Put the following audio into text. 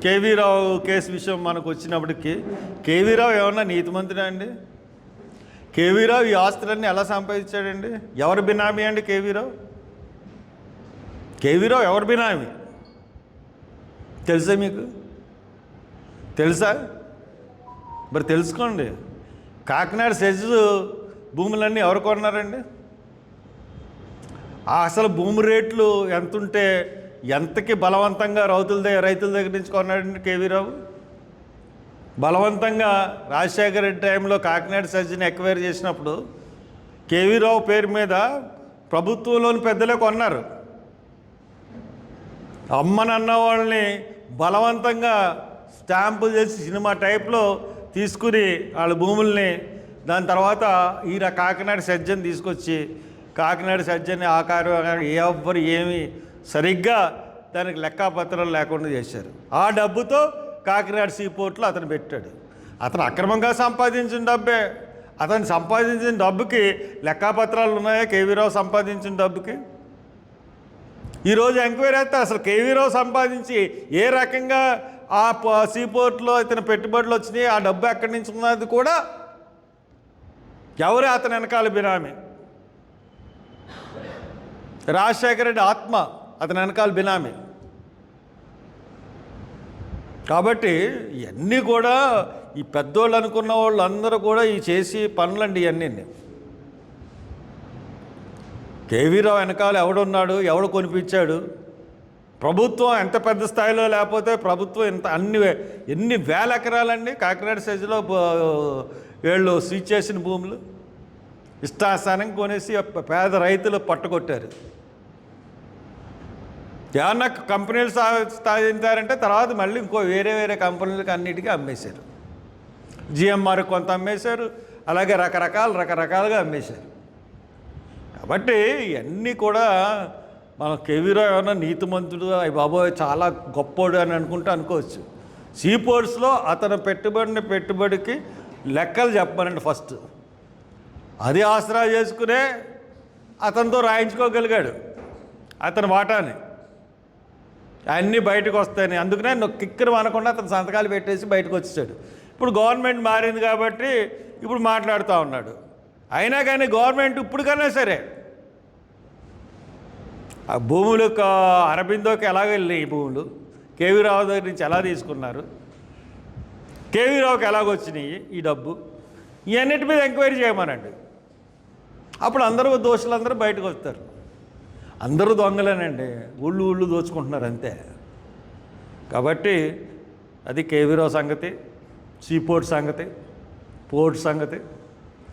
KV రావు case విషయం మనకు వచ్చినప్పటికీ కేవీ రావు ఏమన్నా నీతిమంతుడా అండి? కేవీ రావు ఈ ఆస్తులన్నీ ఎలా సంపాదించాడండి? ఎవరు బినామీ అండి కేవీ రావు? కేవీ రావు ఎవరు బినామీ తెలుసా మీకు? తెలుసా? మరి తెలుసుకోండి. కాకినాడ సెజ్ భూములన్నీ ఎవరు కొన్నారండి? అసలు భూమి రేట్లు ఎంతుంటే ఎంతకి బలవంతంగా రైతుల దగ్గర నుంచి కొన్నాడండి కేవీ రావు? బలవంతంగా రాజశేఖర రెడ్డి టైంలో కాకినాడ సెజ్ని ఎక్వైర్ చేసినప్పుడు కేవీ రావు పేరు మీద ప్రభుత్వంలోని పెద్దలే కొన్నారు. అమ్మనన్న వాళ్ళని బలవంతంగా స్టాంపులు చేసి సినిమా టైప్లో తీసుకుని వాళ్ళ భూముల్ని దాని తర్వాత కాకినాడ సెజ్జని తీసుకొచ్చి కాకినాడ సెజ్జని ఆకారం ఎవ్వరు ఏమి సరిగ్గా దానికి లెక్కాపత్రాలు లేకుండా చేశారు. ఆ డబ్బుతో కాకినాడ సీపోర్ట్లో అతను పెట్టాడు. అతను అక్రమంగా సంపాదించిన డబ్బే. అతను సంపాదించిన డబ్బుకి లెక్కాపత్రాలు ఉన్నాయా? కేవీ రావు సంపాదించిన డబ్బుకి ఈరోజు ఎంక్వైరీ అయితే అసలు కేవీ రావు సంపాదించి ఏ రకంగా ఆ సీపోర్ట్లో ఇతను పెట్టుబడులు వచ్చినాయి, ఆ డబ్బు ఎక్కడి నుంచి ఉన్నది కూడా ఎవరు అతని వెనకాల బినామీ? రాజశేఖర రెడ్డి ఆత్మ అతని వెనకాల బినామీ. కాబట్టి ఇవన్నీ కూడా ఈ పెద్దోళ్ళు అనుకున్న వాళ్ళందరూ కూడా ఈ చేసి పనులండి ఇవన్నీ. కేవీ రావు వెనకాల ఎవడున్నాడు? ఎవడు కొనిపించాడు? ప్రభుత్వం ఎంత పెద్ద స్థాయిలో లేకపోతే ప్రభుత్వం ఎన్ని వేల ఎకరాలండి కాకినాడ సెజ్లో వీళ్ళు సీజ్ చేసిన భూములు ఇష్టాస్థానం కొనేసి పేద రైతులు పట్టుకొట్టారు. ఏమన్నా కంపెనీలు సాధించారంటే తర్వాత మళ్ళీ ఇంకో వేరే కంపెనీలకు అన్నిటికీ అమ్మేశారు. జిఎంఆర్ కొంత అమ్మేశారు, అలాగే రకరకాలుగా అమ్మేశారు. కాబట్టి ఇవన్నీ కూడా మనం కేవీ రావు ఏమన్నా నీతిమంతుడు, అయ్యి బాబోయ్ చాలా గొప్పోడు అని అనుకోవచ్చు. సీపోర్ట్స్లో అతను పెట్టుబడికి లెక్కలు చెప్పమనండి ఫస్ట్. అది ఆసరా చేసుకునే అతనితో రాయించుకోగలిగాడు అతని వాటాని. అన్నీ బయటకు వస్తాయని అందుకనే కిక్కరు అనకుండా అతను సంతకాలు పెట్టేసి బయటకు వచ్చేసాడు. ఇప్పుడు గవర్నమెంట్ మారింది కాబట్టి ఇప్పుడు మాట్లాడుతూ ఉన్నాడు. అయినా కానీ గవర్నమెంట్ ఇప్పటికైనా సరే ఆ భూములకు అరబిందోకి ఎలాగ వెళ్ళినాయి ఈ భూములు, కేవీ రావు దగ్గర నుంచి ఎలా తీసుకున్నారు, కేవీ రావుకి ఎలాగొచ్చినాయి ఈ డబ్బు, ఇవన్నిటి మీద ఎంక్వైరీ చేయమనండి. అప్పుడు దోషులందరూ బయటకు వస్తారు. అందరూ దొంగలేనండి, ఊళ్ళు దోచుకుంటున్నారు అంతే. కాబట్టి అది కేవీ రావు సంగతి, సీపోర్ట్ సంగతి, పోర్ట్ సంగతి.